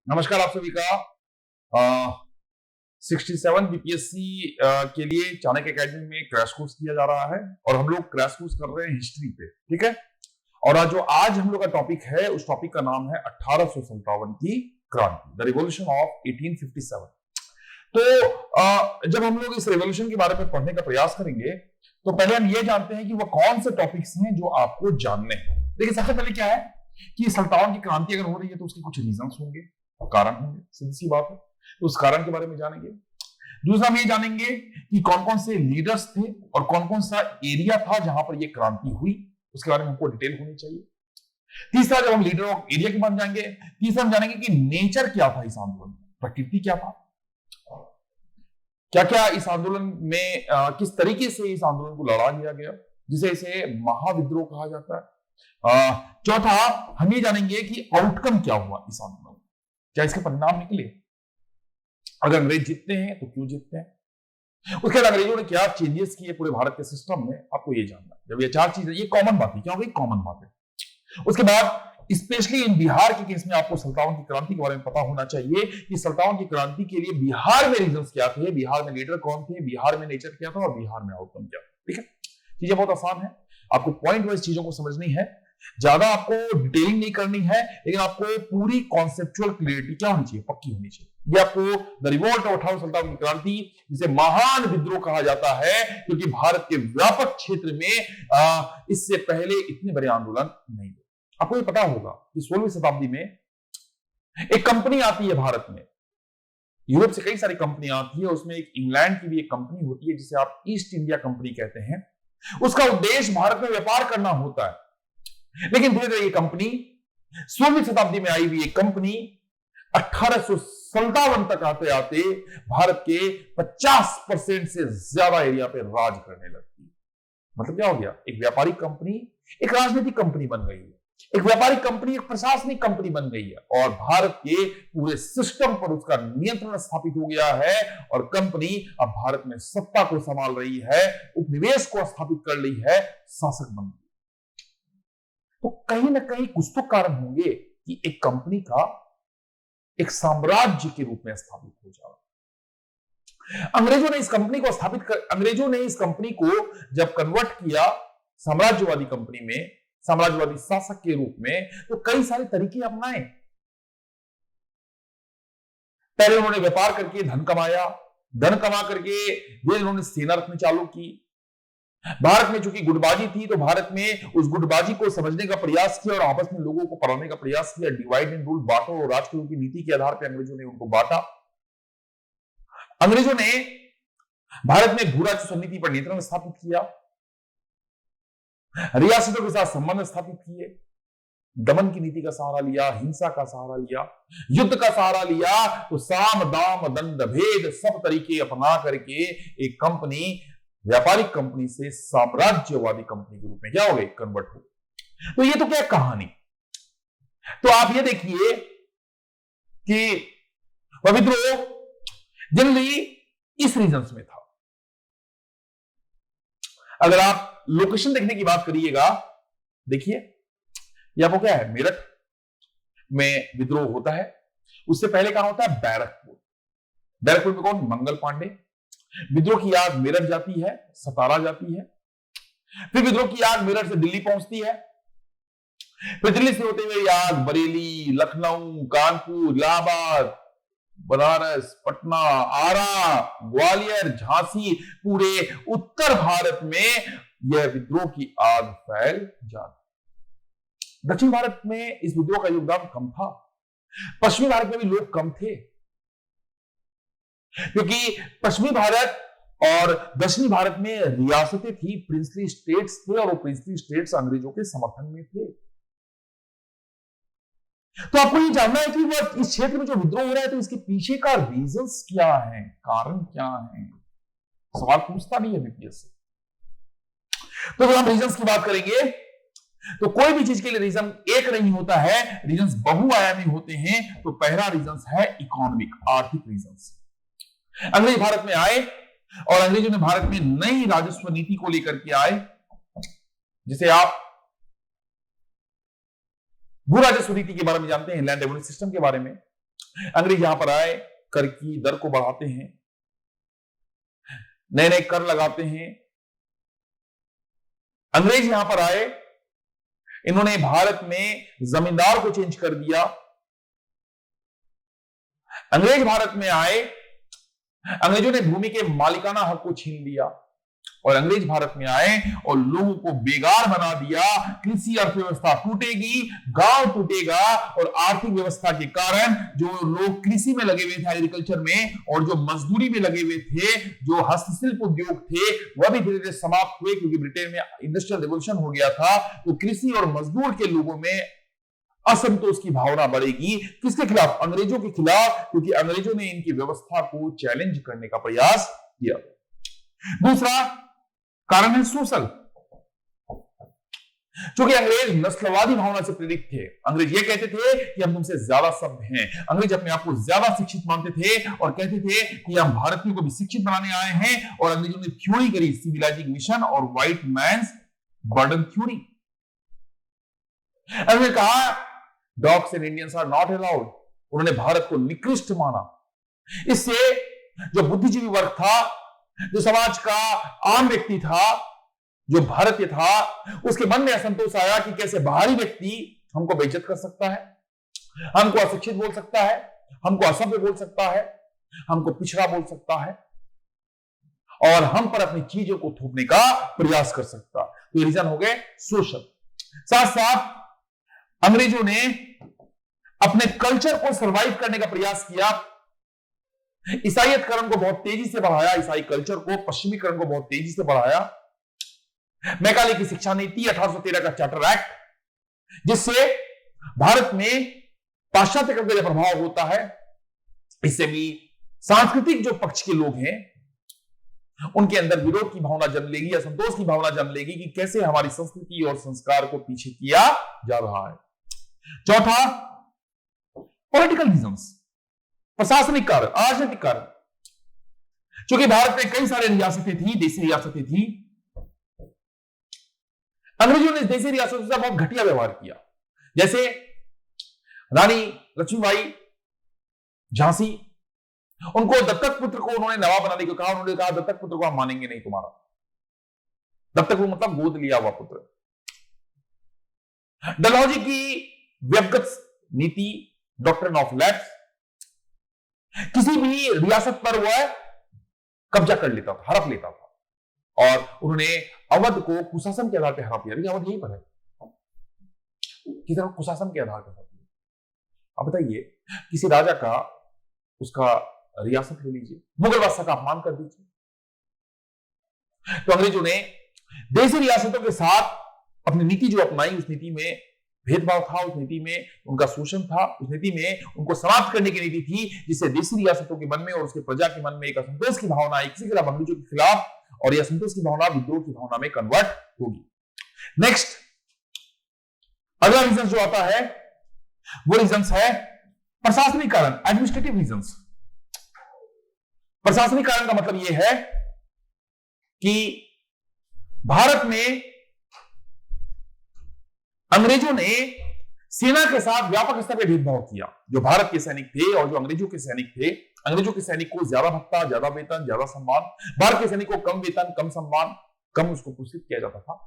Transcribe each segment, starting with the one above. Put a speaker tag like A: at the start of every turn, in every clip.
A: नमस्कार आप सभी का 67 बीपीएससी के लिए चाणक्य एकेडमी में क्रैश कोर्स किया जा रहा है और हम लोग क्रैश कोर्स कर रहे हैं हिस्ट्री पे। ठीक है। और आज हम लोग का टॉपिक है, उस टॉपिक का नाम है 1857 की क्रांति, द रिवॉल्यूशन ऑफ 1857। तो जब हम लोग इस रिवॉल्यूशन के बारे में पढ़ने का प्रयास करेंगे तो पहले हम ये जानते हैं कि वो कौन से टॉपिक्स हैं जो आपको जानने हैं। देखिए, सबसे पहले क्या है कि सल्तान की क्रांति अगर हो रही है तो उसके कुछ रीजंस होंगे, कारण होंगे, सीधी सी बात है। तो उस कारण के बारे में जानेंगे। दूसरा हम ये जानेंगे कि कौन कौन से लीडर्स थे और कौन कौन सा एरिया था जहां पर ये क्रांति हुई, उसके बारे में हमको डिटेल होनी चाहिए। तीसरा, जब हम लीडर ऑफ एरिया के बारे में जानेंगे, तीसरा हम जानेंगे कि नेचर क्या था इस आंदोलन में, प्रकृति क्या था, क्या क्या इस आंदोलन में किस तरीके से इस आंदोलन को लड़ा लिया गया, जिसे इसे महाविद्रोह कहा जाता है। चौथा, हम ये जानेंगे कि आउटकम क्या हुआ इस आंदोलन, क्या इसके परिणाम निकले, अगर अंग्रेज जीतते हैं तो क्यों जीतते हैं, उसके बाद अंग्रेजों ने क्या चेंजेस किए पूरे भारत के सिस्टम में, आपको ये जानना है। जब ये चार चीजें, ये कॉमन बात है, क्या होगी, कॉमन बात है। उसके बाद स्पेशली इन बिहार के केस में आपको सल्तान की क्रांति के बारे में पता होना चाहिए कि सल्तान की क्रांति के लिए बिहार में रीजंस क्या थे, बिहार में लीडर कौन थे, बिहार में नेचर क्या था और बिहार में आउटकम क्या था। ठीक है, चीजें बहुत आसान है, आपको पॉइंट वाइज चीजों को समझनी है, ज्यादा आपको डिटेलिंग नहीं करनी है, लेकिन आपको पूरी कॉन्सेप्चुअल क्लियरिटी क्या होनी चाहिए, पक्की होनी चाहिए। ये आपको द रिवोल्ट ऑफ 1857 की क्रांति, जिसे महान विद्रोह कहा जाता है, क्योंकि भारत के व्यापक क्षेत्र में इससे पहले इतने बड़े आंदोलन नहीं हुए। आपको ये पता होगा कि 16वीं शताब्दी में एक कंपनी आती है भारत में, यूरोप से कई सारी कंपनियां आती है, उसमें एक इंग्लैंड की भी एक कंपनी होती है जिसे आप ईस्ट इंडिया कंपनी कहते हैं। उसका उद्देश्य भारत में व्यापार करना होता है, लेकिन धीरे धीरे ये कंपनी, 16वीं शताब्दी में आई हुई एक कंपनी 1857 तक आते आते भारत के 50% से ज्यादा एरिया पे राज करने लगती। मतलब क्या हो गया, एक व्यापारिक कंपनी एक राजनीतिक कंपनी बन गई है, एक व्यापारिक कंपनी एक प्रशासनिक कंपनी बन गई है, और भारत के पूरे सिस्टम पर उसका नियंत्रण स्थापित हो गया है, और कंपनी अब भारत में सत्ता को संभाल रही है, उपनिवेश को स्थापित कर ली है, शासक बन गई। तो कहीं ना कहीं कुछ तो कारण होंगे कि एक कंपनी का एक साम्राज्य के रूप में स्थापित हो जाए। अंग्रेजों ने इस कंपनी को जब कन्वर्ट किया साम्राज्यवादी कंपनी में, साम्राज्यवादी शासक के रूप में, तो कई सारे तरीके अपनाए। पहले उन्होंने व्यापार करके धन कमाया, धन कमा करके फिर उन्होंने सेना रखनी चालू की। भारत में चूंकि गुटबाजी थी, तो भारत में उस गुटबाजी को समझने का प्रयास किया और आपस में लोगों को पढ़ाने का प्रयास किया। डिवाइड एंड रूल, बांटो और राज की नीति के आधार पर अंग्रेजों ने उनको बांटा। अंग्रेजों ने भारत में भू राजस्व नीति पर नियंत्रण स्थापित किया, रियासतों के साथ संबंध स्थापित किए, दमन की नीति का सहारा लिया, हिंसा का सहारा लिया, युद्ध का सहारा लिया। तो साम दाम दंड भेद सब तरीके अपना करके एक कंपनी व्यापारिक कंपनी से साम्राज्यवादी कंपनी के रूप में क्या हो गई, कन्वर्ट हो। तो ये तो क्या कहानी। तो आप ये देखिए कि विद्रोह जनरली इस रीजन्स में था। अगर आप लोकेशन देखने की बात करिएगा, देखिए ये आपको क्या है, मेरठ में विद्रोह होता है। उससे पहले कहां होता है, बैरकपुर। बैरकपुर में कौन, मंगल पांडे। विद्रोह की आग मेरठ जाती है, सतारा जाती है, फिर विद्रोह की आग मेरठ से दिल्ली पहुंचती है, फिर दिल्ली से होते हुए आग बरेली, लखनऊ, कानपुर, इलाहाबाद, बनारस, पटना, आरा, ग्वालियर, झांसी, पूरे उत्तर भारत में यह विद्रोह की आग फैल जाती। दक्षिण भारत में इस विद्रोह का योगदान कम था, पश्चिमी भारत में भी लोग कम थे, क्योंकि पश्चिमी भारत और दक्षिणी भारत में रियासतें थी, प्रिंसली स्टेट्स थे, और वो प्रिंसली स्टेट्स अंग्रेजों के समर्थन में थे। तो आपको ये जानना है कि वो इस क्षेत्र में जो विद्रोह हो रहा है, तो इसके पीछे का रीजंस क्या है, कारण क्या है, सवाल पूछता भी है बीपीएससी। तो जब हम रीजंस की बात करेंगे तो कोई भी चीज के लिए रीजन एक नहीं होता है, रीजंस बहुआयामी होते हैं। तो पहला रीजंस है इकोनॉमिक, आर्थिक रीजंस। अंग्रेज भारत में आए और अंग्रेजों ने भारत में नई राजस्व नीति को लेकर के आए, जिसे आप भू राजस्व नीति के बारे में जानते हैं, लैंड रेवेन्यू सिस्टम के बारे में। अंग्रेज यहां पर आए, कर की दर को बढ़ाते हैं, नए नए कर लगाते हैं। अंग्रेज यहां पर आए, इन्होंने भारत में जमींदार को चेंज कर दिया। अंग्रेज भारत में आए, अंग्रेजों ने भूमि के मालिकाना हक को छीन लिया और अंग्रेज भारत में आए और लोगों को बेगार बना दिया। कृषि अर्थव्यवस्था टूटेगी, गांव टूटेगा और आर्थिक व्यवस्था के कारण जो लोग कृषि में लगे हुए थे, एग्रीकल्चर में, और जो मजदूरी में लगे हुए थे, जो हस्तशिल्प उद्योग थे, वह भी धीरे धीरे समाप्त हुए क्योंकि ब्रिटेन में इंडस्ट्रियल रिवॉल्यूशन हो गया था। तो कृषि और मजदूर के लोगों में असंतोष की भावना बढ़ेगी। किसके खिलाफ? अंग्रेजों के खिलाफ, क्योंकि अंग्रेजों ने इनकी व्यवस्था को चैलेंज करने का प्रयास किया। दूसरा कारण है सोशल। क्योंकि अंग्रेज नस्लवादी भावना से प्रेरित थे। अंग्रेज ये कहते थे कि हम तुमसे ज्यादा सभ्य हैं। अंग्रेज अपने आप को ज्यादा शिक्षित मानते थे और कहते थे कि हम भारतीयों को भी शिक्षित बनाने आए हैं। और अंग्रेजों ने थ्योरी करी, सिविलाइजिंग मिशन और व्हाइट मैन्स बर्डन थ्योरी। अंग्रेज ने कहा dogs and Indians are not allowed. उन्होंने भारत को निकृष्ट माना। इससे जो बुद्धिजीवी वर्ग था, जो समाज का आम व्यक्ति था, जो भारतीय था, उसके मन में असंतोष आया कि कैसे बाहरी व्यक्ति हमको बेइज्जत कर सकता है, हमको अशिक्षित बोल सकता है, हमको असभ्य बोल सकता है, हमको पिछड़ा बोल सकता है और हम पर अपनी चीजों को थोपने का प्रयास कर सकता। तो ये रीजन हो गए सोशल। साथ साथ अंग्रेजों ने अपने कल्चर को सर्वाइव करने का प्रयास किया। ईसाईयतकरण को बहुत तेजी से बढ़ाया, ईसाई कल्चर को, पश्चिमीकरण को बहुत तेजी से बढ़ाया। मैकाले की शिक्षा नीति, 1813 का चार्टर एक्ट, जिससे भारत में पाश्चात्य का प्रभाव होता है। इससे भी सांस्कृतिक जो पक्ष के लोग हैं उनके अंदर विरोध की भावना जन्म लेगी, असंतोष की भावना जन्म लेगी कि कैसे हमारी संस्कृति और संस्कार को पीछे किया जा रहा है। चौथा पॉलिटिकल रीजंस, प्रशासनिक कारण, राजनीतिक कारण। क्योंकि भारत में कई सारे रियासतें थी, देसी रियासतें थी। अंग्रेजों ने देसी रियासतों से बहुत घटिया व्यवहार किया। जैसे रानी लक्ष्मीबाई झांसी, उनको दत्तक पुत्र को उन्होंने नवाब बनाने को कहा। उन्होंने कहा दत्तक पुत्र को हम मानेंगे नहीं तुम्हारा। दत्तक को मतलब गोद लिया हुआ पुत्र। डलहौजी की व्यक्तिगत नीति, डॉक्ट्रिन ऑफ लैप्स, किसी भी रियासत पर वह कब्जा कर लेता था, हड़प लेता था। और उन्होंने अवध को कुशासन के आधार पर हड़प लिया। अवध यहीं पर है, किसी तरह कुशासन के आधार पर हड़प लिया। अब बताइए, किसी राजा का उसका रियासत ले लीजिए, मुगल बादशाह का अपमान कर दीजिए। तो अंग्रेजों ने देशी रियासतों के साथ अपनी नीति जो अपनाई, उस नीति में भेदभाव था, उस नीति में उनका शोषण था, उस नीति में उनको समाप्त करने की नीति थी, जिससे देशी रियासतों के मन में और उसके प्रजा के मन में एक असंतोष की भावना आई किसी के खिलाफ, अंग्रेजों के खिलाफ, और यह असंतोष की भावना विद्रोह की भावना में कन्वर्ट होगी। नेक्स्ट अगला रीजन जो आता है वो रीजन है प्रशासनिक कारण, एडमिनिस्ट्रेटिव रीजंस। प्रशासनिक कारण का मतलब यह है कि भारत में अंग्रेजों ने सेना के साथ व्यापक स्तर पर भेदभाव किया। जो भारत के सैनिक थे और जो अंग्रेजों के सैनिक थे, अंग्रेजों के सैनिक को ज्यादा भत्ता, ज्यादा वेतन, ज्यादा सम्मान, भारत के सैनिक को कम वेतन, कम सम्मान, कम उसको पुरस्कृत किया जाता था।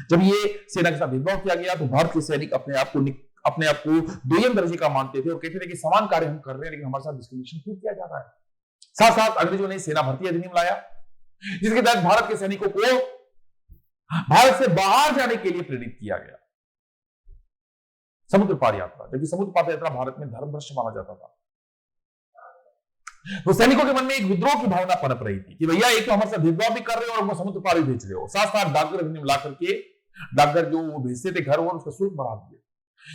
A: जब ये सेना के साथ भेदभाव किया गया तो भारत के सैनिक अपने आप को दोयम दर्जे का मानते थे और कहते थे कि समान कार्य हम कर रहे हैं लेकिन हमारे साथ डिस्क्रिमिनेशन क्यों किया जा रहा है। साथ साथ अंग्रेजों ने सेना भर्ती अधिनियम लाया, जिसके तहत भारत के सैनिकों को भारत से बाहर जाने के लिए प्रेरित किया गया। समुद्र पार यात्रा, जबकि समुद्र पार यात्रा भारत में धर्मभ्रष्ट माना जाता था, तो सैनिकों के मन में एक विद्रोह की भावना पनप रही थी कि भैया एक तो हमारे साथ भेदभाव भी कर रहे हो और हमको समुद्र पार भी भेज रहे हो। साथ साथ डाकघर अधिनियम ला करके डाकघर जो वो भेजते थे घर, और उसका शुल्क बढ़ा दिया,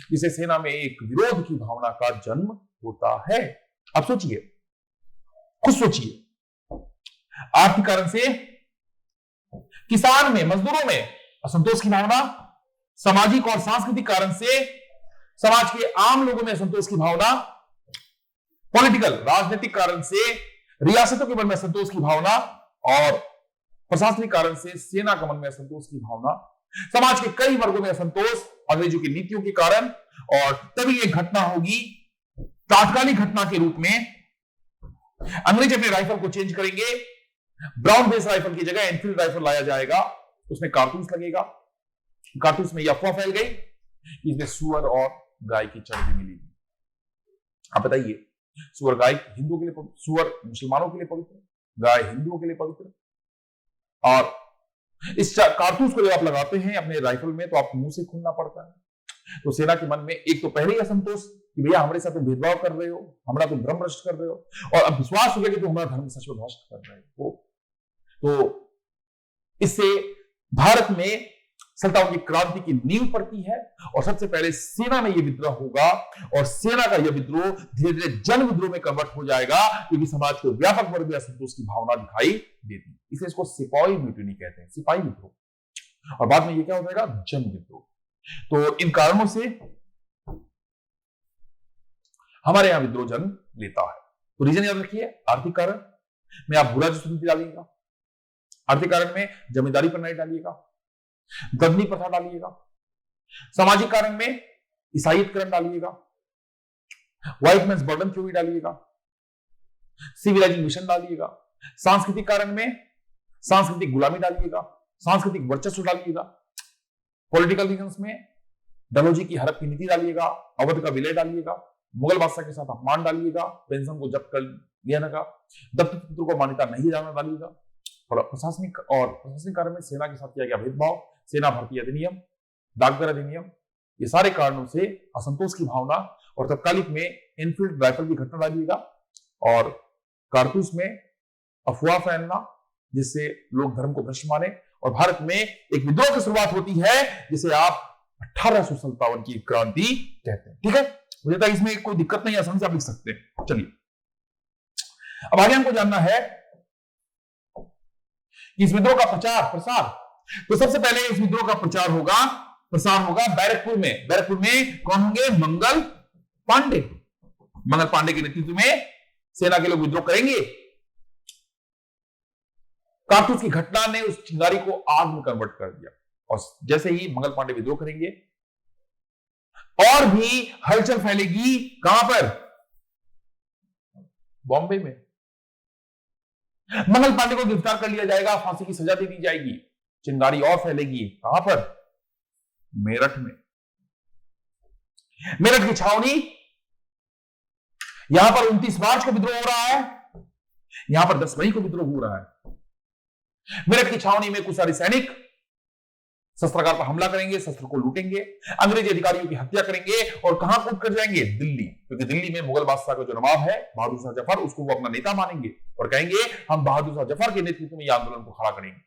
A: जिससे सेना में एक विरोध की भावना का जन्म होता है। अब सोचिए, खुद सोचिए, आर्थिक कारण से किसान में, मजदूरों में असंतोष की भावना, सामाजिक और सांस्कृतिक कारण से समाज के आम लोगों में असंतोष की भावना, पॉलिटिकल, राजनीतिक कारण से रियासतों के मन में असंतोष की भावना, और प्रशासनिक कारण से सेना के मन में असंतोष की भावना, समाज के कई वर्गों में असंतोष अंग्रेजों की नीतियों के कारण। और तभी एक घटना होगी तात्कालिक घटना के रूप में अंग्रेज अपने राइफल को चेंज करेंगे, ब्राउन बेस राइफल की जगह एनफील्ड राइफल लाया जाएगा, उसमें कारतूस लगेगा। कारतूस में यह अफवाह फैल गई कि इसमें सुअर और गाय की चर्बी मिलेगी। आप बताइए, सुअर गाय हिंदुओं के लिए, सुअर मुसलमानों के लिए पवित्र, गाय हिंदुओं के लिए पवित्र। और इस कारतूस को जब आप लगाते हैं अपने राइफल में तो आपको मुंह से खूनना पड़ता है। तो सेना के मन में एक तो पहले ही असंतोष कि भैया हमारे साथ तुम भेदभाव कर रहे हो, हमारा तुम भ्रम भ्रष्ट कर रहे हो, और अब विश्वास हो गया कि तुम हमारा धर्म सच में भ्रष्ट कर रहे हो। तो इससे भारत में सल्ताओं की क्रांति की नींव पड़ती है और सबसे पहले सेना में यह विद्रोह होगा और सेना का यह विद्रोह धीरे धीरे जन विद्रोह में कन्वर्ट हो जाएगा क्योंकि समाज को व्यापक वर्ग में असंतोष की भावना दिखाई देती है। इसलिए इसको सिपाही म्यूटिनी कहते हैं, सिपाही विद्रोह। और बाद में यह क्या हो जाएगा, जन विद्रोह। तो इन कारणों से हमारे यहां विद्रोह जन्म लेता है। तो रीजन याद रखिए, आर्थिक कारण में आप बुरा नीति डालिएगा, आर्थिक कारण में जमींदारी प्रणाली डालिएगा, गद्दी प्रथा डालिएगा, सामाजिक कारण में ईसाईयतकरण डालिएगा, व्हाइट मैन्स बर्डन थ्योरी डालिएगा, सिविलाइजिंग मिशन डालिएगा, सांस्कृतिक कारण में सांस्कृतिक गुलामी डालिएगा, सांस्कृतिक वर्चस्व डालिएगा, पॉलिटिकल रीजंस में डलहौजी की हड़प की नीति डालिएगा, अवध का विलय डालिएगा, मुगल बादशाह के साथ अपमान डालिएगा, पेंशन को जब्त कर लिया जाएगा, दत्तक पुत्रों को मान्यता नहीं जाना डालिएगा, और प्रशासनिक कारण में सेना के साथ किया गया भेदभाव, सेना भर्ती अधिनियम, डाकघर अधिनियम, ये सारे कारणों से असंतोष की भावना और तत्कालिक में एनफील्ड राइफल की घटना डालिएगा और कारतूस में अफवाह फैलना जिससे लोग धर्म को भ्रष्ट माने। और भारत में एक विद्रोह की शुरुआत होती है जिसे आप 1857 की क्रांति कहते हैं। ठीक है, मुझे लगता है इसमें कोई दिक्कत नहीं, आसानी से आप लिख सकते हैं। चलिए अब आगे हमको जानना है इस विद्रोह का प्रचार प्रसार। तो सबसे पहले इस विद्रोह का प्रसार होगा बैरकपुर में। बैरकपुर में कौन होंगे, मंगल पांडे। मंगल पांडे के नेतृत्व में सेना के लोग विद्रोह करेंगे। कारतूस की घटना ने उस चिंगारी को आग में कन्वर्ट कर दिया और जैसे ही मंगल पांडे विद्रोह करेंगे और भी हलचल फैलेगी। कहां पर, बॉम्बे में। मंगल पांडे को गिरफ्तार कर लिया जाएगा, फांसी की सजा दे दी जाएगी, चिंगारी और फैलेगी। कहां पर, मेरठ में। मेरठ की छावनी, यहां पर 29 मार्च को विद्रोह हो रहा है, यहां पर 10 मई को विद्रोह हो रहा है। मेरठ की छावनी में कुछ सारे सैनिक शस्त्रागार पर हमला करेंगे, शस्त्र को लूटेंगे, अंग्रेजी अधिकारियों की हत्या करेंगे और कहां कूद कर जाएंगे, दिल्ली। क्योंकि दिल्ली में मुगल बादशाह का जो नवाब है बहादुर शाह जफर, उसको वो अपना नेता मानेंगे और कहेंगे हम बहादुर शाह जफर के नेतृत्व में यह आंदोलन को खड़ा करेंगे।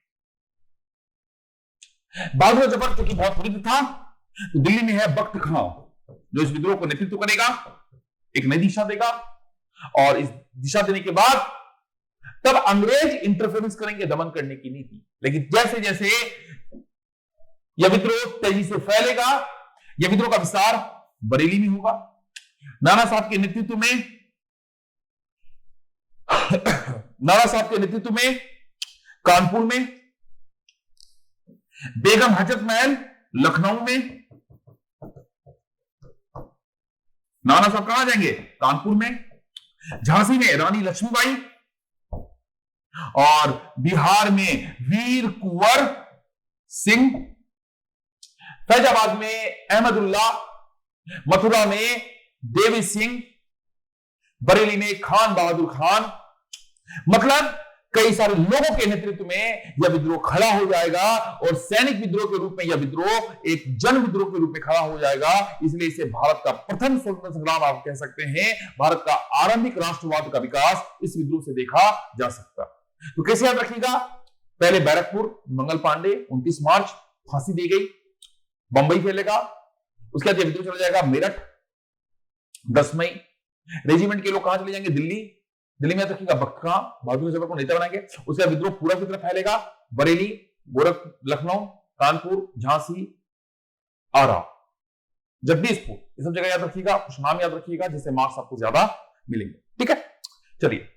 A: बहादुर जफर क्योंकि बहुत वृद्ध था तो दिल्ली में है बख्त खां जो इस विद्रोह को नेतृत्व करेगा, एक नई दिशा देगा और इस दिशा देने के बाद तब अंग्रेज इंटरफेरेंस करेंगे दमन करने की नीति। लेकिन जैसे जैसे यह विद्रोह तेजी से फैलेगा, यह विद्रोह का विस्तार बरेली में होगा, नाना साहब के नेतृत्व में कानपुर में, बेगम हजरत महल लखनऊ में। नाना साहब कहां जाएंगे, कानपुर में। झांसी में रानी लक्ष्मीबाई और बिहार में वीर कुंवर सिंह, फैजाबाद में अहमदुल्ला, मथुरा में देवी सिंह, बरेली में खान बहादुर खान। मतलब कई सारे लोगों के नेतृत्व में यह विद्रोह खड़ा हो जाएगा और सैनिक विद्रोह के रूप में यह विद्रोह एक जन विद्रोह के रूप में खड़ा हो जाएगा। इसलिए इसे भारत का प्रथम स्वतंत्रता संग्राम आप कह सकते हैं। भारत का आरंभिक राष्ट्रवाद का विकास इस विद्रोह से देखा जा सकता। तो कैसे याद रखिएगा, पहले बैरकपुर, मंगल पांडे, 29 मार्च फांसी दी गई, बंबई फैलेगा, उसके बाद विद्रोह चला जाएगा मेरठ, 10 मई। रेजिमेंट के लोग कहां चले जाएंगे, दिल्ली। दिल्ली में रखिएगा बख्त खां, बहादुर जफर को नेता बनाएंगे। उसके बाद विद्रोह पूरा की तरफ फैलेगा, बरेली, गोरखपुर, लखनऊ, कानपुर, झांसी, आरा, जगदीशपुर, ये सब जगह याद रखिएगा, कुछ नाम याद रखिएगा जिससे मार्क्स आपको ज्यादा मिलेंगे। ठीक है, चलिए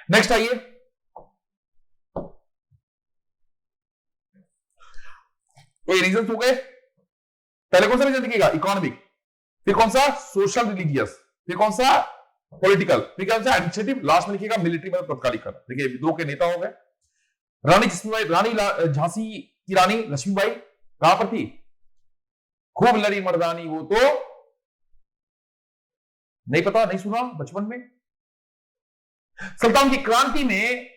A: नेक्स्ट आइए। तो ये रीजन हो गए। पहले कौन सा रीजन देखिएगा, इकोनॉमिक, फिर कौन सा, सोशल रिलीजियस, फिर कौन सा पॉलिटिकल, फिर कौन सा एडमिनिस्ट्रेटिव, लास्ट में लिखिएगा मिलिट्री मतलब तत्कालीकरण। देखिए विद्रोह के नेता हो गए। रानी लक्ष्मीबाई, झांसी की रानी लक्ष्मीबाई कहां पर थी? खूब लड़ी मर्दानी वो तो नहीं पता, नहीं सुना बचपन में। सुल्तान की क्रांति में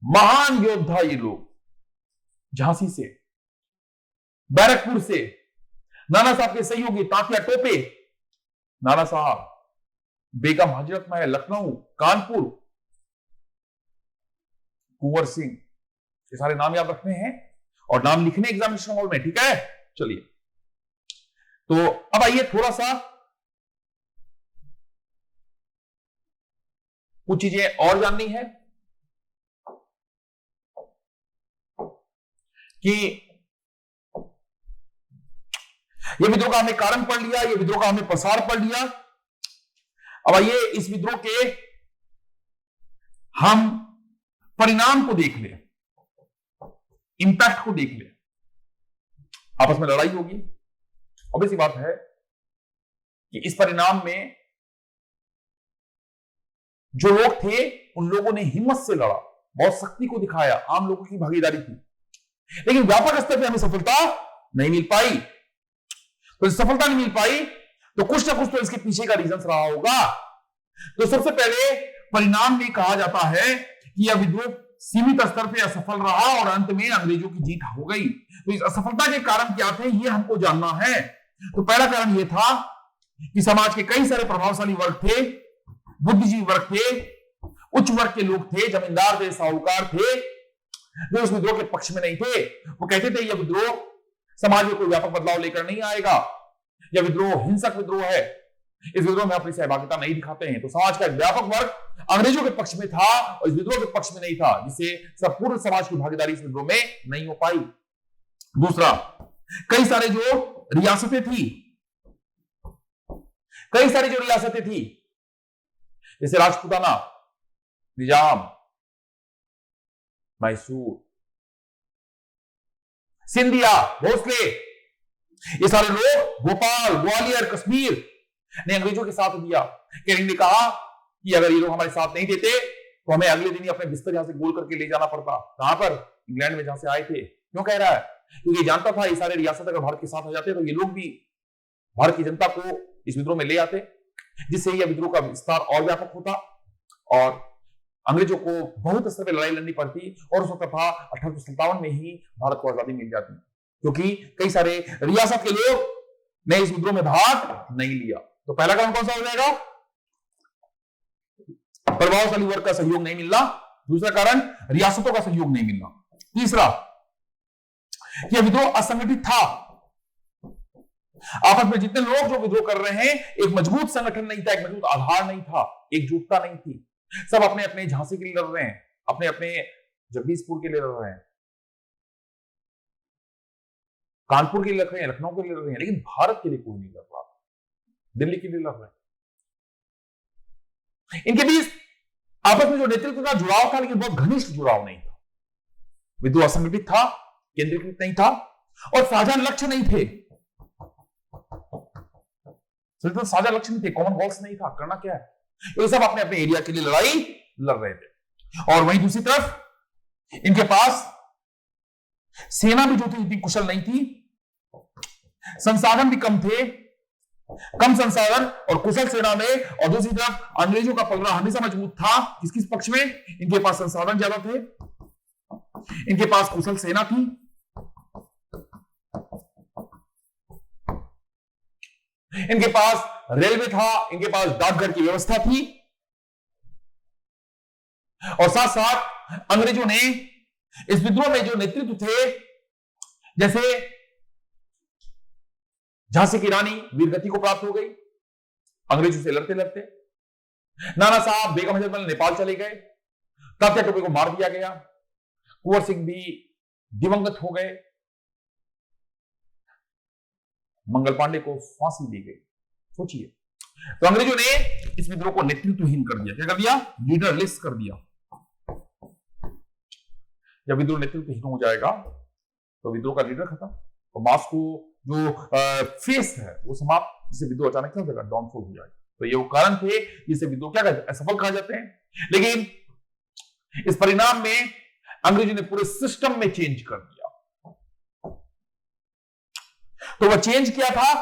A: महान योद्धा ये लोग, झांसी से, बैरकपुर से, नाना साहब के सहयोगी तांतिया टोपे, नाना साहब, बेगम हजरत महल लखनऊ, कानपुर, कुंवर सिंह, ये सारे नाम याद रखने हैं और नाम लिखने एग्जामिनेशन हॉल में, ठीक है। चलिए तो अब आइए थोड़ा सा कुछ चीजें और जाननी है कि ये विद्रोह का हमने कारण पढ़ लिया, ये विद्रोह का हमने प्रसार पढ़ लिया। अब आइए इस विद्रोह के हम परिणाम को देख ले, इंपैक्ट को देख ले। आपस में लड़ाई होगी, ऑब्वियस सी बात है कि इस परिणाम में जो लोग थे उन लोगों ने हिम्मत से लड़ा, बहुत शक्ति को दिखाया, आम लोगों की भागीदारी थी, लेकिन व्यापक स्तर पर हमें सफलता नहीं मिल पाई। तो सफलता नहीं मिल पाई तो कुछ ना कुछ तो इसके पीछे का रीजन रहा होगा। तो सबसे पहले परिणाम में कहा जाता है कि यह विद्रोह सीमित स्तर पर असफल रहा और अंत में अंग्रेजों की जीत हो गई। तो इस असफलता के कारण क्या थे ये हमको जानना है। तो पहला कारण यह था कि समाज के कई सारे प्रभावशाली वर्ग थे, बुद्धिजीवी वर्ग थे, उच्च वर्ग के लोग थे, जमींदार थे, साहूकार थे, जो इस विद्रोह के पक्ष में नहीं थे। वो कहते थे यह विद्रोह समाज में कोई व्यापक बदलाव लेकर नहीं आएगा, यह विद्रोह हिंसक विद्रोह है, इस विद्रोह में अपनी सहभागिता नहीं दिखाते हैं। तो समाज का एक व्यापक वर्ग अंग्रेजों के पक्ष में था और इस विद्रोह के पक्ष में नहीं था, जिससे संपूर्ण समाज की भागीदारी इस विद्रोह में नहीं हो पाई। दूसरा, कई सारे जो रियासतें थी, जैसे राजपूताना, निजाम, मैसूर, सिंधिया, भोसले, ये सारे लोग, भोपाल, ग्वालियर, कश्मीर ने अंग्रेजों के साथ दिया। कैनिंग ने कहा कि अगर ये लोग हमारे साथ नहीं देते तो हमें अगले दिन ही अपने बिस्तर यहां से गोल करके ले जाना पड़ता। कहां पर? इंग्लैंड में, जहां से आए थे। क्यों कह रहा है? क्योंकि जानता था ये सारे रियासत अगर भारत के साथ हो जाते तो ये लोग भी भारत की जनता को इस विद्रोह में ले आते, जिससे यह विद्रोह का विस्तार और व्यापक होता और अंग्रेजों को बहुत स्तर पर लड़ाई लड़नी पड़ती और उस वक्त था 1857 में ही भारत को आजादी मिल जाती, क्योंकि कई सारे रियासत के लोग ने इस विद्रोह में भाग नहीं लिया। तो पहला कारण कौन सा हो जाएगा? प्रभावशाली वर्ग का सहयोग नहीं मिलना। दूसरा कारण, रियासतों का सहयोग नहीं मिलना। तीसरा, यह विद्रोह असंगठित था। आपस में जितने लोग जो विद्रोह कर रहे हैं, एक मजबूत संगठन नहीं था, एक मजबूत आधार नहीं था, एकजुटता नहीं थी। सब अपने अपने झांसी के लिए लड़ रहे हैं, अपने अपने जगदीशपुर के लिए लड़ रहे हैं, कानपुर के लिए लड़ रहे हैं, लखनऊ के लिए लड़ रहे हैं, लेकिन भारत के लिए कोई नहीं लड़ रहा, दिल्ली के लिए लड़ रहे हैं। इनके बीच आपस में जो नेतृत्व का जुड़ाव था, लेकिन बहुत घनिष्ठ जुड़ाव नहीं था। विद्रोह असंगठित था, केंद्रीकृत नहीं था और साझा लक्ष्य नहीं थे। साझा लक्ष्य नहीं थे, कॉमन गोल्स नहीं था, करना क्या है। ये सब अपने अपने एरिया के लिए लड़ाई लड़ रहे थे। और वहीं दूसरी तरफ इनके पास सेना भी जो थी इतनी कुशल नहीं थी, संसाधन भी कम थे, कम संसाधन और कुशल सेना में। और दूसरी तरफ अंग्रेजों का पलड़ा हमेशा मजबूत था। किस पक्ष में? इनके पास संसाधन ज्यादा थे, इनके पास कुशल सेना थी, इनके पास रेलवे था, इनके पास डाकघर की व्यवस्था थी और साथ साथ अंग्रेजों ने इस विद्रोह में जो नेतृत्व थे, जैसे झांसी की रानी वीरगति को प्राप्त हो गई अंग्रेजों से लड़ते लड़ते, नाना साहब बेगम हजरत महल नेपाल चले गए, तात्या टोपे को मार दिया गया, कुंवर सिंह भी दिवंगत हो गए, मंगल पांडे को फांसी दी गई। सोचिए, तो अंग्रेजों ने इस विद्रोह को नेतृत्वहीन कर दिया। क्या कर दिया? लीडरलेस कर दिया। जब विद्रोह नेतृत्वहीन हो जाएगा तो विद्रोह का लीडर खत्म, तो मास को जो फेस है वो समाप्त, जिससे विद्रोह अचानक क्या हो जाएगा? डाउनफॉल हो जाएगा। तो ये वो कारण थे जिसे विद्रोह क्या कहते हैं, असफल कहा जाते हैं। लेकिन इस परिणाम में अंग्रेजों ने पूरे सिस्टम में चेंज कर दिया। तो वह चेंज किया था,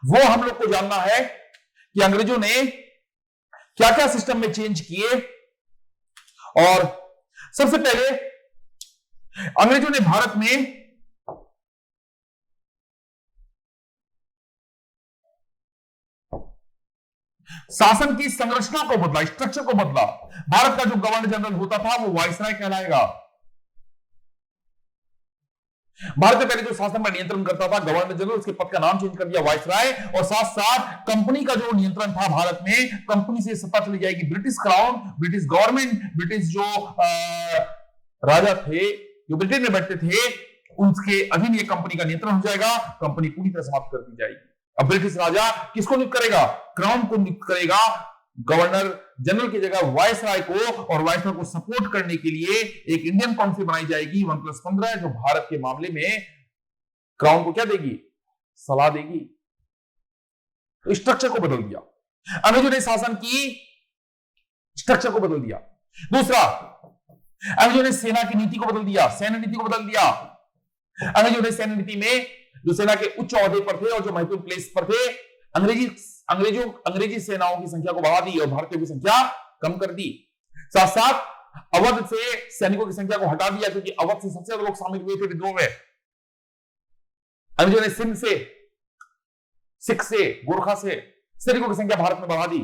A: वो हम लोग को जानना है कि अंग्रेजों ने क्या क्या सिस्टम में चेंज किए। और सबसे पहले अंग्रेजों ने भारत में शासन की संरचना को बदला, स्ट्रक्चर को बदला। भारत का जो गवर्नर जनरल होता था वो वायसराय कहलाएगा। भारत में पहले जो शासन पर नियंत्रण करता था गवर्नर जनरल, उसके पद का नाम चेंज कर दिया वायसराय। और साथ साथ कंपनी का जो नियंत्रण था भारत में, कंपनी से सत्ता चली जाएगी British crown, British government, British जो राजा थे जो ब्रिटेन में बैठते थे, उनके अधीन ये कंपनी का नियंत्रण हो जाएगा। कंपनी पूरी तरह समाप्त कर दी जाएगी। अब ब्रिटिश राजा किसको नियुक्त करेगा, क्राउन को नियुक्त करेगा गवर्नर जनरल की जगह वायसराय को। और वायसराय को सपोर्ट करने के लिए एक इंडियन काउंसिल बनाई जाएगी 1+15, जो भारत के मामले में क्राउन को क्या देगी, सलाह देगी। तो स्ट्रक्चर को बदल दिया अंग्रेजों ने, शासन की स्ट्रक्चर को बदल दिया। दूसरा, अंग्रेजों ने सेना की नीति को बदल दिया, सैन्य नीति को बदल दिया। अंग्रेजों ने सैन्य नीति में जो सेना के उच्च ओहदे पर थे और जो महत्वपूर्ण प्लेस पर थे, अंग्रेजी सेनाओं की संख्या को बढ़ा दी और भारतीयों की संख्या कम कर दी। साथ साथ अवध से सैनिकों की संख्या को हटा दिया, क्योंकि अवध से सबसे ज्यादा लोग शामिल हुए थे विद्रोह में। अंग्रेजों ने सिंध से, सिख से, गोरखा से सैनिकों की संख्या भारत में बढ़ा दी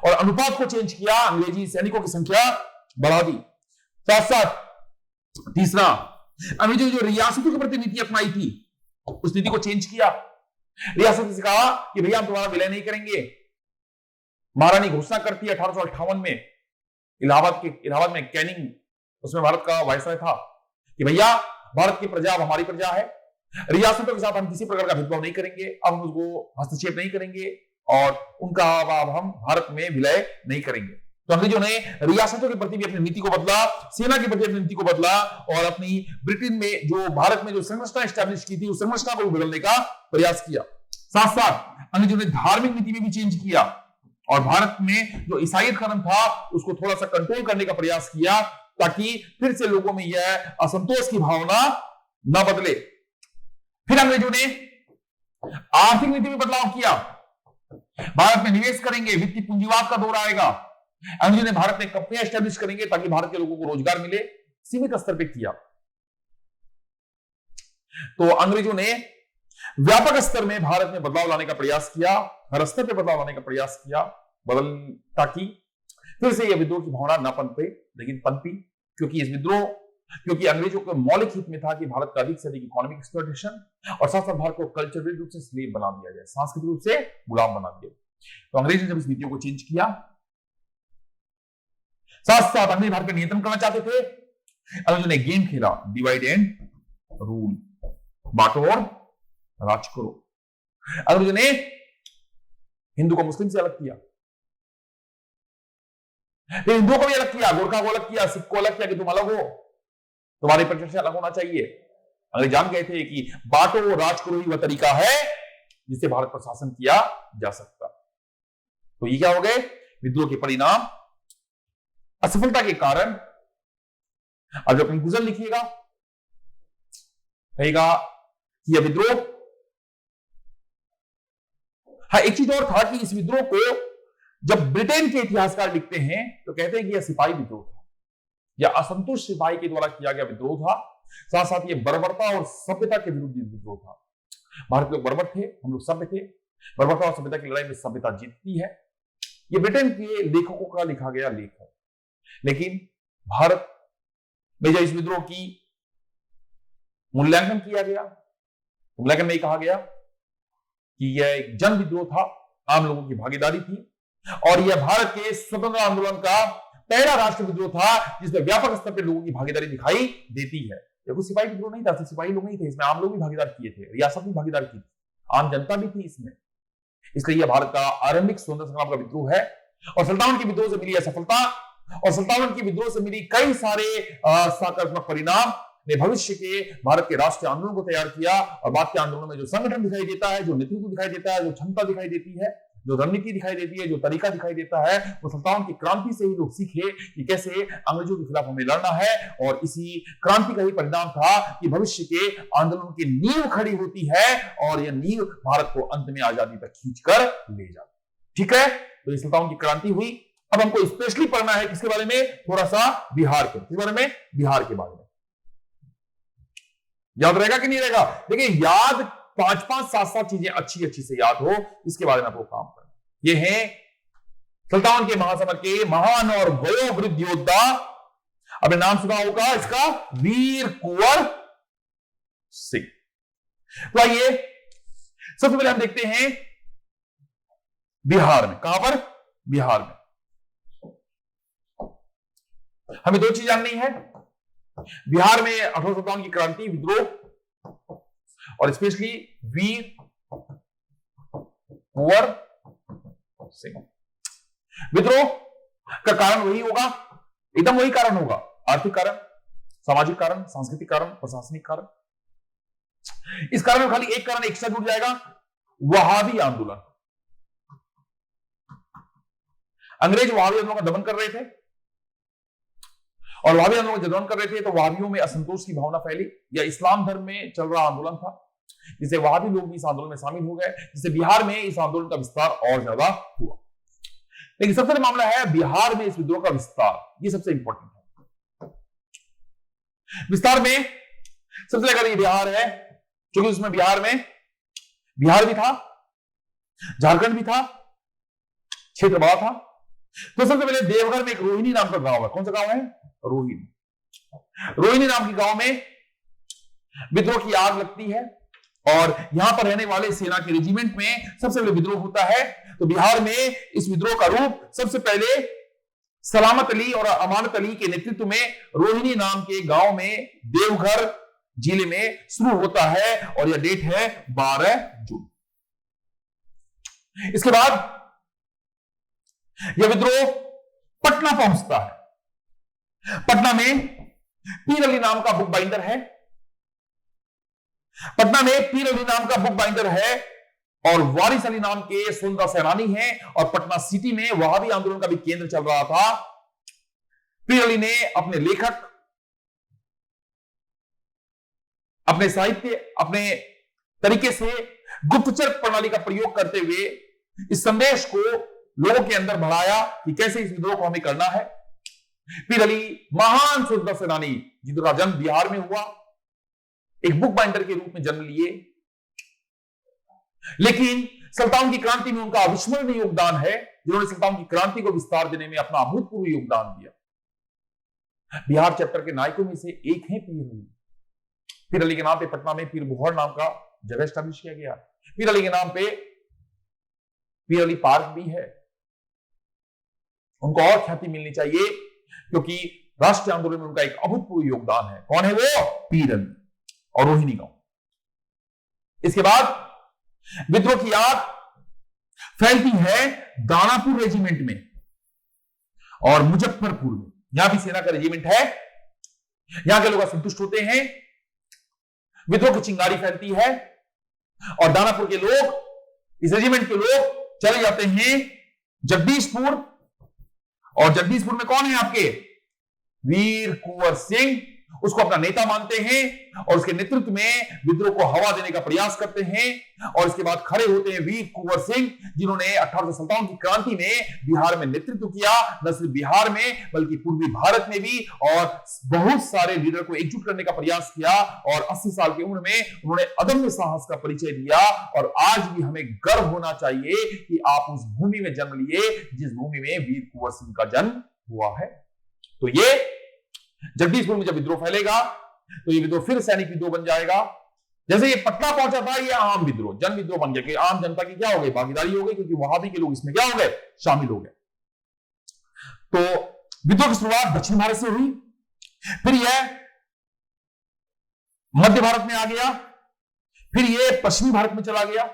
A: और अनुपात को चेंज किया, अंग्रेजी सैनिकों की संख्या बढ़ा दी। साथ साथ तीसरा, अंग्रेजों ने जो रियासतों के प्रति नीति अपनाई थी, उस नीति को चेंज किया। रियासत से कहा कि भैया हम तुम्हारा विलय नहीं करेंगे। महारानी घोषणा करती है 1858 में, इलाहाबाद में कैनिंग, उसमें भारत का वायसराय था, कि भैया भारत की प्रजा अब हमारी प्रजा है, रियासतों के साथ हम किसी प्रकार का भेदभाव नहीं करेंगे, अब हम उसको हस्तक्षेप नहीं करेंगे और उनका अब हम भारत में विलय नहीं करेंगे। तो अंग्रेजों ने रियासतों के प्रति भी अपनी नीति को बदला, सेना के प्रति अपनी नीति को बदला और अपनी ब्रिटेन में जो भारत में जो संरचना एस्टैब्लिश की थी उस संरचना को भी बदलने का प्रयास किया। साथ साथ अंग्रेजों ने धार्मिक नीति में भी चेंज किया और भारत में जो ईसाईयत का धर्म था उसको थोड़ा सा कंट्रोल करने का प्रयास किया, ताकि फिर से लोगों में यह असंतोष की भावना न बदले। फिर अंग्रेजों ने आर्थिक नीति में बदलाव किया। भारत में निवेश करेंगे, वित्तीय पूंजीवाद का दौर आएगा। अंग्रेजों ने भारत में कंपनियां एस्टैब्लिश करेंगे ताकि भारत के लोगों को रोजगार मिले, सीमित स्तर पर किया। तो अंग्रेजों ने व्यापक स्तर में भारत में बदलाव लाने का प्रयास किया, हर स्तर पर बदलाव लाने का प्रयास किया, ताकि फिर से यह विद्रोह की भावना न पनपे, लेकिन पनपी, क्योंकि अंग्रेजों के मौलिक हित में था कि भारत का अधिक से अधिक इकोनॉमिक एक्सप्लॉयटेशन और साथ साथ भारत को कल्चरल रूप से स्लेव बना दिया जाए, सांस्कृतिक रूप से गुलाम बना दिया। तो अंग्रेज ने जब इस नीतियों को चेंज किया, साथ साथ अंग्रेज भारत पर नियंत्रण करना चाहते थे। अंग्रेजों ने गेम खेला, डिवाइड एंड रूल, बांटो और राज करो। अंग्रेजों ने हिंदू को मुस्लिम से अलग किया, हिंदुओं को भी अलग किया, गोरखा को अलग किया, सिख को अलग किया कि तुम अलग हो, तुम्हारे परिचय से अलग होना चाहिए। अंग्रेज जान गए थे कि बांटो और राज करो ही वह तरीका है जिससे भारत पर शासन किया जा सकता। तो ये क्या हो गए विद्रोह के परिणाम, असफलता के कारण। अब जब कंक्लूजन लिखिएगा, कहेगा कि यह विद्रोह, हाँ एक चीज और था कि इस विद्रोह को जब ब्रिटेन के इतिहासकार लिखते हैं तो कहते हैं कि यह सिपाही विद्रोह था, या असंतुष्ट सिपाही के द्वारा किया गया विद्रोह था। साथ साथ ये बर्बरता और सभ्यता के विरुद्ध विद्रोह था। भारत के लोग बर्बर थे, हम लोग सभ्य थे। बर्बरता और सभ्यता की लड़ाई में सभ्यता जीतती है। ये ब्रिटेन के लेखकों का लिखा गया लेख है। लेकिन भारत में जब इस विद्रोह की मूल्यांकन किया गया, मूल्यांकन में कहा गया कि यह एक जन विद्रोह था, आम लोगों की भागीदारी थी और यह भारत के स्वतंत्रता आंदोलन का पहला राष्ट्र विद्रोह था जिसमें व्यापक स्तर पर लोगों की भागीदारी दिखाई देती है। ये कोई सिपाही विद्रोह नहीं था, सिर्फ सिपाही लोग नहीं थे, इसमें आम लोग भी भागीदार किए थे, रियासत भी भागीदार की थी, आम जनता भी थी इसमें। इसलिए यह भारत का आरंभिक स्वतंत्रता संग्राम का विद्रोह है। और 57 के विद्रोह से मिली असफलता और 57 के विद्रोह से मिली कई सारे सकारात्मक परिणाम ने भविष्य के भारत के राष्ट्रीय आंदोलन को तैयार किया। और बाद के आंदोलन में जो संगठन दिखाई देता है, जो नेतृत्व दिखाई देता है, जो क्षमता दिखाई देती है, जो रणनीति दिखाई देती है, जो तरीका दिखाई देता है, वो सल्तनत की क्रांति से ही लोग सीखे कि कैसे अंग्रेजों के खिलाफ हमें लड़ना है। और इसी क्रांति का ही परिणाम था कि भविष्य के आंदोलन की नींव खड़ी होती है और यह नींव भारत को अंत में आजादी तक खींचकर ले जाती। ठीक है, तो ये सल्तनत की क्रांति हुई। अब हमको स्पेशली पढ़ना है किसके बारे में, थोड़ा सा बिहार के बारे में, बिहार के बारे में। याद रहेगा कि नहीं रहेगा? देखिए, याद 5-5, 7-7 चीजें अच्छी अच्छी से याद हो, इसके बारे में आपको काम करना। ये है सल्तनत के महासमर के महान और वयोवृद्ध योद्धा, आपने नाम सुना होगा इसका, वीर कुंवर सिंह। तो आइए सबसे पहले हम देखते हैं बिहार में। कहां पर? बिहार में। हमें 2 चीज जाननी है। बिहार में 1857 की क्रांति, विद्रोह, और स्पेशली वीर कुंवर सिंह। विद्रोह का कारण वही होगा, एकदम वही कारण होगा, आर्थिक कारण, सामाजिक कारण, सांस्कृतिक कारण, प्रशासनिक कारण। इस कारण में खाली एक कारण एक्स्ट्रा जुड़ जाएगा, वहाबी आंदोलन। अंग्रेज वहाबी आंदोलन का दमन कर रहे थे, और वहाबी आंदोलन का दमन कर रहे थे तो वहाबियों में असंतोष की भावना फैली। या इस्लाम धर्म में चल रहा आंदोलन था, जिससे वहाबी लोग भी इस आंदोलन में शामिल हो गए, जिससे बिहार में इस आंदोलन का विस्तार और ज्यादा हुआ। लेकिन सबसे बड़ा मामला है बिहार में इस विद्रोह का विस्तार, ये सबसे इंपॉर्टेंट है। विस्तार में सबसे पहले ये बिहार है, क्योंकि उसमें बिहार में बिहार भी था, झारखंड भी था, क्षेत्र बड़ा था। तो सबसे पहले देवघर में एक रोहिणी नाम का गांव है। कौन सा गांव है? रोहिणी। रोहिणी नाम के गांव में विद्रोह की आग लगती है, और यहां पर रहने वाले सेना के रेजिमेंट में सबसे पहले विद्रोह होता है। तो बिहार में इस विद्रोह का रूप सबसे पहले सलामत अली और अमानत अली के नेतृत्व में रोहिणी नाम के गांव में देवघर जिले में शुरू होता है, और यह डेट है 12 जून। इसके बाद यह विद्रोह पटना पहुंचता है। पटना में पीर अली नाम का बुक बाइंडर है, पटना में पीर अली नाम का बुक बाइंडर है, और वारिस अली नाम के स्वतंत्रता सेनानी हैं। और पटना सिटी में वहाबी आंदोलन का भी केंद्र चल रहा था। पीर अली ने अपने लेखक, अपने साहित्य, अपने तरीके से गुप्तचर प्रणाली का प्रयोग करते हुए इस संदेश को लोगों के अंदर बढ़ाया कि कैसे इस विद्रोह को हमें करना है। पीर अली महान स्वतंत्रता सेनानी, जिनका जन्म बिहार में हुआ, एक बुक बाइंडर के रूप में जन्म लिए, लेकिन सल्तनत की क्रांति में उनका अविस्मरणीय योगदान है, जिन्होंने सल्तनत की क्रांति को विस्तार देने में अपना अभूतपूर्व योगदान दिया। बिहार चैप्टर के नायकों में से एक है पीर अली। पीर अली के नाम पे पटना में पीर बुहर नाम का जगह स्टैब्लिश किया गया। पीर अली के नाम पे पीर अली पार्क भी है। उनको और ख्याति मिलनी चाहिए, क्योंकि राष्ट्रीय आंदोलन में उनका एक अभूतपूर्व योगदान है। कौन है वो? पीर अली और रोहिणी गांव। इसके बाद विद्रोह की आग फैलती है दानापुर रेजिमेंट में और मुजफ्फरपुर में। यहां भी सेना का रेजिमेंट है, यहां के लोग असंतुष्ट होते हैं, विद्रोह की चिंगारी फैलती है, और दानापुर के लोग, इस रेजिमेंट के लोग चले जाते हैं जगदीशपुर। और जगदीशपुर में कौन है आपके? वीर कुंवर सिंह, उसको अपना नेता मानते हैं और उसके नेतृत्व में विद्रोह को हवा देने का प्रयास करते हैं। और इसके बाद खड़े होते हैं वीर कुंवर सिंह, जिन्होंने 1857 की क्रांति में बिहार में नेतृत्व किया, न सिर्फ बिहार में बल्कि पूर्वी भारत में भी, और बहुत सारे लीडर को एकजुट करने का प्रयास किया। और 80 साल की उम्र में उन्होंने अदम्य साहस का परिचय दिया। और आज भी हमें गर्व होना चाहिए कि आप उस भूमि में जन्म लिए जिस भूमि में वीर कुंवर सिंह का जन्म हुआ है। तो ये जगदीशपुर में जब विद्रोह फैलेगा तो ये विद्रोह फिर सैनिक विद्रोह बन जाएगा। जैसे ये पटना पहुंचा था, ये आम विद्रोह, जन विद्रोह बन गया कि आम जनता की क्या हो गई? भागीदारी हो गई, क्योंकि वहाबी के लोग इसमें क्या हो गए? शामिल हो गए। तो विद्रोह की शुरुआत दक्षिण भारत से हुई, फिर यह मध्य भारत में आ गया, फिर यह पश्चिमी भारत में चला गया।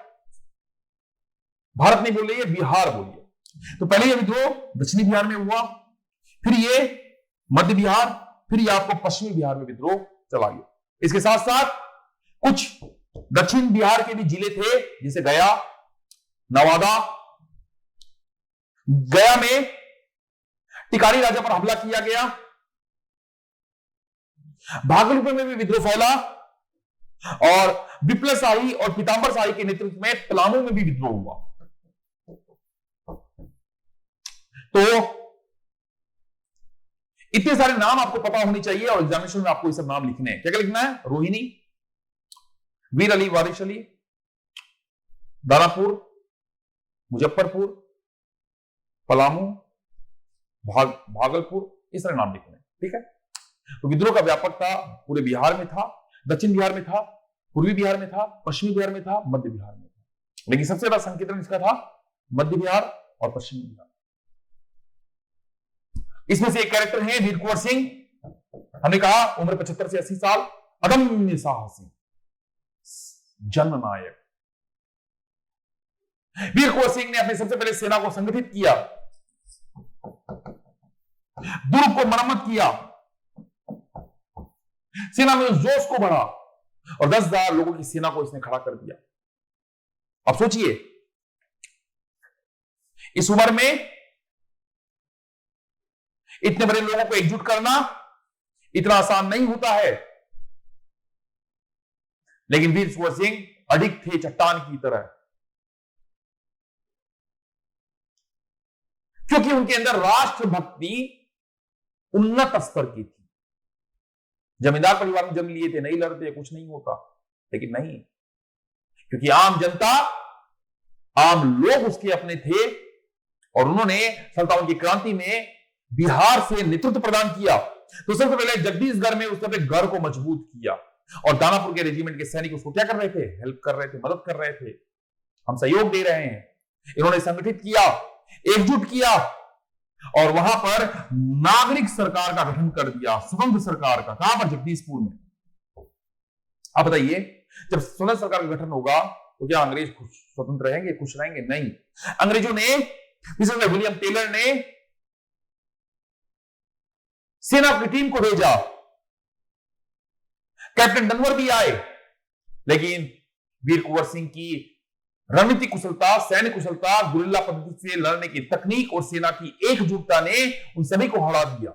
A: भारत नहीं बोल रही है, बिहार बोलिए। तो पहले यह विद्रोह दक्षिणी बिहार में हुआ, फिर यह मध्य बिहार, फिर यह आपको पश्चिमी बिहार में विद्रोह चला गया। इसके साथ साथ कुछ दक्षिण बिहार के भी जिले थे, जैसे गया, नवादा, गया में टिकारी राजा पर हमला किया गया, भागलपुर में भी विद्रोह फैला, और विप्लव शाही और पीतांबर शाही के नेतृत्व में पलामू में भी विद्रोह हुआ। तो इतने सारे नाम आपको पता होने चाहिए और एग्जामिनेशन में आपको ये सब नाम लिखने हैं। क्या क्या लिखना है? रोहिणी, वीर अली, वारिश अली, दानापुर, मुजफ्फरपुर, पलामू, भागलपुर, इस तरह नाम लिखने हैं। ठीक है। तो विद्रोह का व्यापक था, पूरे बिहार में था, दक्षिण बिहार में था, पूर्वी बिहार में था, पश्चिमी बिहार में था, मध्य बिहार में था, लेकिन सबसे ज्यादा संकेतन इसका था मध्य बिहार और पश्चिमी बिहार। इसमें से एक कैरेक्टर है वीर कुंवर सिंह। हमने कहा उम्र 75 से 80 साल, अदम्य साहसी, जननायक। वीर कुंवर सिंह ने अपने सबसे पहले सेना को संगठित किया, दुर्ग को मरम्मत किया, सेना में जोश को बढ़ा और 10,000 लोगों की सेना को इसने खड़ा कर दिया। अब सोचिए, इस उम्र में इतने बड़े लोगों को एकजुट करना इतना आसान नहीं होता है, लेकिन वीर कुंवर सिंह अडिग थे चट्टान की तरह, क्योंकि उनके अंदर राष्ट्रभक्ति उन्नत स्तर की थी। जमींदार परिवार में जन्म लिए थे, नहीं लड़ते कुछ नहीं होता, लेकिन नहीं, क्योंकि आम जनता, आम लोग उसके अपने थे और उन्होंने 57 की क्रांति में बिहार से नेतृत्व प्रदान किया। तो सबसे पहले जगदीशगढ़ में उसने अपने गढ़ को मजबूत किया और दानापुर के रेजिमेंट के सैनिक उसको क्या कर रहे थे? हेल्प कर रहे थे, मदद कर रहे थे, हम सहयोग दे रहे हैं। इन्होंने संगठित किया, एकजुट किया और वहां पर नागरिक सरकार का गठन कर दिया, स्वतंत्र सरकार का। कहां पर? जगदीशपुर में। आप बताइए, जब स्वतंत्र सरकार का गठन होगा तो क्या अंग्रेज स्वतंत्र रहेंगे, खुश रहेंगे? नहीं। अंग्रेजों ने, विशेषकर विलियम टेलर ने सेना की टीम को भेजा, कैप्टन डनवर भी आए, लेकिन वीर कुंवर सिंह की रणनीतिक कुशलता, सैन्य कुशलता, गुरिल्ला पद्धति से लड़ने की तकनीक और सेना की एकजुटता ने उन सभी को हरा दिया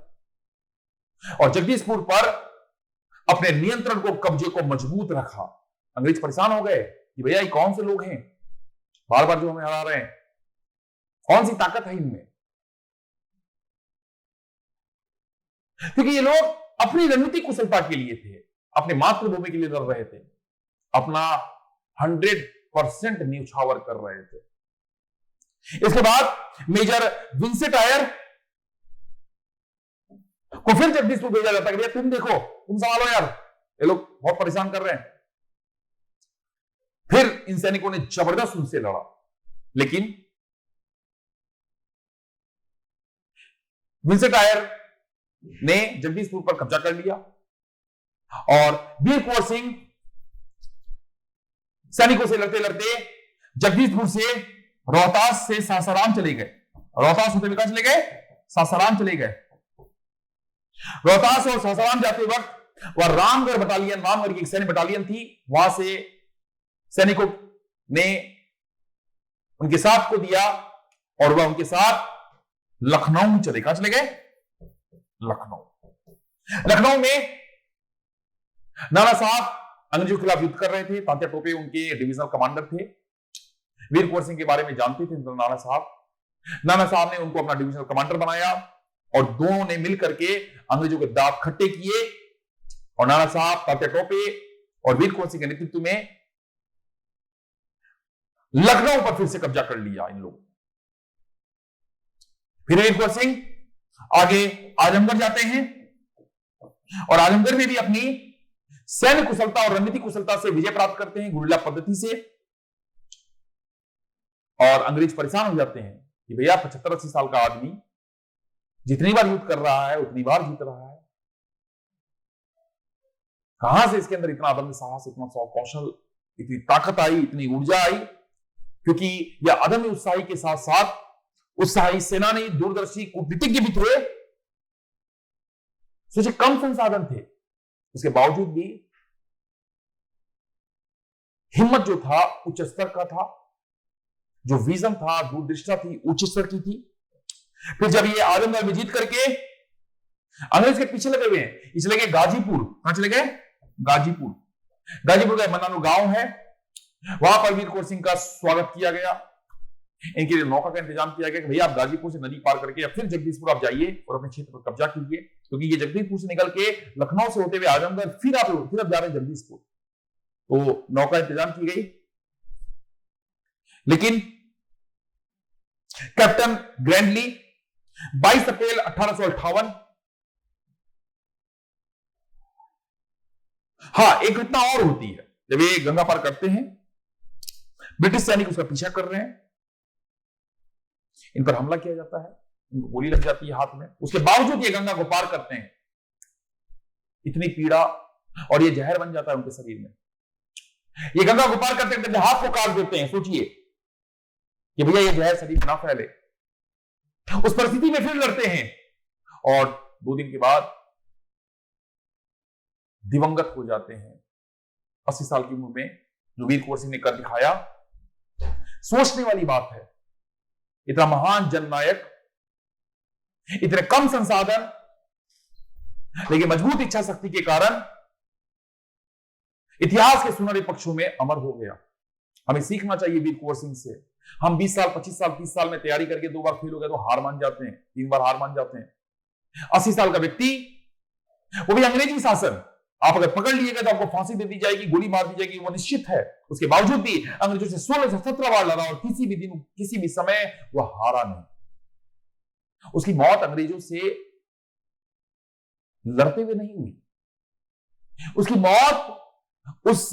A: और जगदीशपुर पर अपने नियंत्रण को, कब्जे को मजबूत रखा। अंग्रेज परेशान हो गए कि भैया ये कौन से लोग हैं बार बार जो हमें हरा रहे हैं, कौन सी ताकत है इनमें? क्योंकि ये लोग अपनी रणनीतिक कुशलता के लिए थे, अपने मातृभूमि के लिए लड़ रहे थे, अपना 100% न्यौछावर कर रहे थे। इसके बाद मेजर विंसेंट आयर को फिर जगदीशपुर भेजा जाता है, तुम देखो, तुम संभालो यार, ये लोग बहुत परेशान कर रहे हैं। फिर इन सैनिकों ने जबरदस्त उनसे लड़ा, लेकिन विंसेंट आयर ने जगदीशपुर पर कब्जा कर लिया और वीर कुंवर सिंह सैनिकों से लड़ते लड़ते जगदीशपुर से रोहतास से सासाराम चले गए। रोहतास होते हुए कहां चले गए? सासाराम चले गए। रोहतास और सासाराम जाते वक्त वह रामगढ़ बटालियन, रामगढ़ की एक सैन्य बटालियन थी, वहां से सैनिकों ने उनके साथ को दिया और वह उनके साथ लखनऊ चले। कहां चले गए? लखनऊ में नाना साहब अंग्रेजों के खिलाफ युद्ध कर रहे थे। तात्या टोपे उनके डिविजनल कमांडर थे, वीर कुंवर सिंह के बारे में जानते थे नाना साहब ने उनको अपना डिविजनल कमांडर बनाया और दोनों ने मिलकर के अंग्रेजों के दांत खट्टे किए और नाना साहब, तात्या टोपे और वीर कुंवर सिंह के नेतृत्व में लखनऊ पर फिर से कब्जा कर लिया इन लोगों। फिर वीर कुंवर सिंह आगे आजमगढ़ जाते हैं और आजमगढ़ में भी अपनी सैन्य कुशलता और रणनीतिक कुशलता से विजय प्राप्त करते हैं, गुरिल्ला पद्धति से। और अंग्रेज परेशान हो जाते हैं कि भैया 75-80 साल का आदमी जितनी बार युद्ध कर रहा है उतनी बार जीत रहा है, कहां से इसके अंदर इतना अदम्य साहस, इतना कौशल, इतनी ताकत आई, इतनी ऊर्जा आई? क्योंकि यह अदम्य उत्साही के साथ साथ उत्साही सेनानी, दूरदर्शी कूटनीतिज्ञ भी थे। सोचिए, कम संसाधन थे, उसके बावजूद भी हिम्मत जो था उच्च स्तर का था, जो विजन था, दूरदृष्टा थी, उच्च स्तर की थी फिर जब ये आजमगढ़ में जीत करके अंग्रेज के पीछे लगे हुए हैं, इसलिए गए गाजीपुर। कहां चले गए? गाजीपुर। गाजीपुर का मनानू गांव है, वहां पर वीर कुंवर सिंह का स्वागत किया गया। इनके लिए नौका का इंतजाम किया गया कि भैया आप गाजीपुर से नदी पार करके या फिर जगदीशपुर आप जाइए और अपने क्षेत्र पर कब्जा कीजिए, क्योंकि ये जगदीशपुर से निकल के लखनऊ से होते हुए आजमगढ़, फिर आप जा रहे हैं जगदीशपुर। तो नौका इंतजाम की गई, लेकिन कैप्टन ग्रैंडली 22 अप्रैल 1858, हाँ एक घटना और होती है। जब ये गंगा पार करते हैं, ब्रिटिश सैनिक उसका पीछा कर रहे हैं, इन पर हमला किया जाता है, इनको गोली लग जाती है हाथ में। उसके बावजूद ये गंगा को पार करते हैं। इतनी पीड़ा और ये जहर बन जाता है उनके शरीर में। ये गंगा को पार करते करते हाथ को काट देते हैं। सोचिए कि भैया ये जहर शरीर में ना फैले। उस परिस्थिति में फिर लड़ते हैं और 2 दिन के बाद दिवंगत हो जाते हैं। 80 साल की उम्र में जो वीर कुंवर सिंह ने कर दिखाया, सोचने वाली बात है। इतना महान जननायक, इतने कम संसाधन, लेकिन मजबूत इच्छा शक्ति के कारण इतिहास के सुनहरे पक्षों में अमर हो गया। हमें सीखना चाहिए वीर कुंवर सिंह से। हम 20 साल, 25 साल, 30 साल में तैयारी करके 2 बार फेल हो गए तो हार मान जाते हैं, 3 बार हार मान जाते हैं। 80 साल का व्यक्ति, वो भी अंग्रेजी शासन, आप अगर पकड़ लिए गए तो आपको फांसी दे दी जाएगी, गोली मार दी जाएगी, वो निश्चित है। उसके बावजूद भी अंग्रेजों से 16 से 17 बार लड़ा और किसी भी दिन, किसी भी समय वो हारा नहीं। उसकी मौत अंग्रेजों से लड़ते हुए नहीं हुई, उसकी मौत उस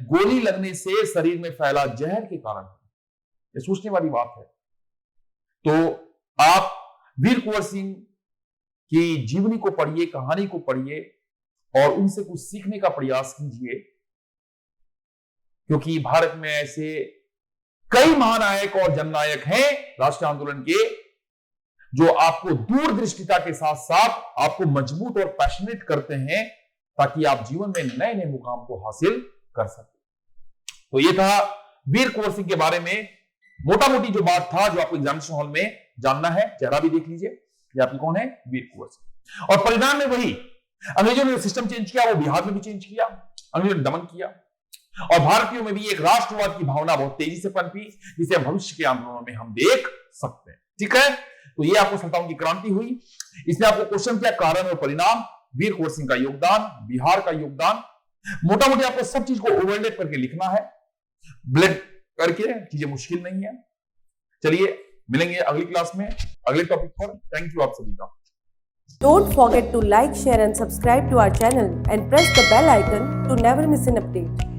A: गोली लगने से शरीर में फैला जहर के कारण है। ये सोचने वाली बात है। तो आप वीर कुंवर सिंह की जीवनी को पढ़िए, कहानी को पढ़िए और उनसे कुछ सीखने का प्रयास कीजिए, क्योंकि भारत में ऐसे कई महानायक और जननायक हैं राष्ट्रीय आंदोलन के, जो आपको दूरदृष्टिता के साथ साथ आपको मजबूत और पैशनेट करते हैं, ताकि आप जीवन में नए नए मुकाम को हासिल कर सके। तो ये था वीर कुंवर सिंह के बारे में मोटा मोटी जो बात था, जो आपको एग्जामिनेशन हॉल में जानना है। चेहरा भी देख लीजिए, ये आपकी कौन है? वीर कुंवर सिंह। और परिणाम में वही, अंग्रेजों ने सिस्टम चेंज किया, वो बिहार में भी चेंज किया, अंग्रेजों ने दमन किया और भारतीयों में भी एक राष्ट्रवाद की भावना बहुत तेजी से पनपी, जिसे भविष्य के आंदोलनों में हम देख सकते हैं। ठीक है, तो ये आपको सत्ताओं की क्रांति हुई। इसने आपको क्वेश्चन किया कारण और परिणाम, वीर कुंवर सिंह का योगदान, बिहार का योगदान। मोटा मोटी आपको सब चीज को ओवरलेप करके लिखना है, ब्लेड करके, चीजें मुश्किल नहीं है। चलिए मिलेंगे अगली क्लास में अगले टॉपिक पर। थैंक यू आप सभी का।
B: Don't forget to like, share and subscribe to our channel and press the bell icon to never miss an update.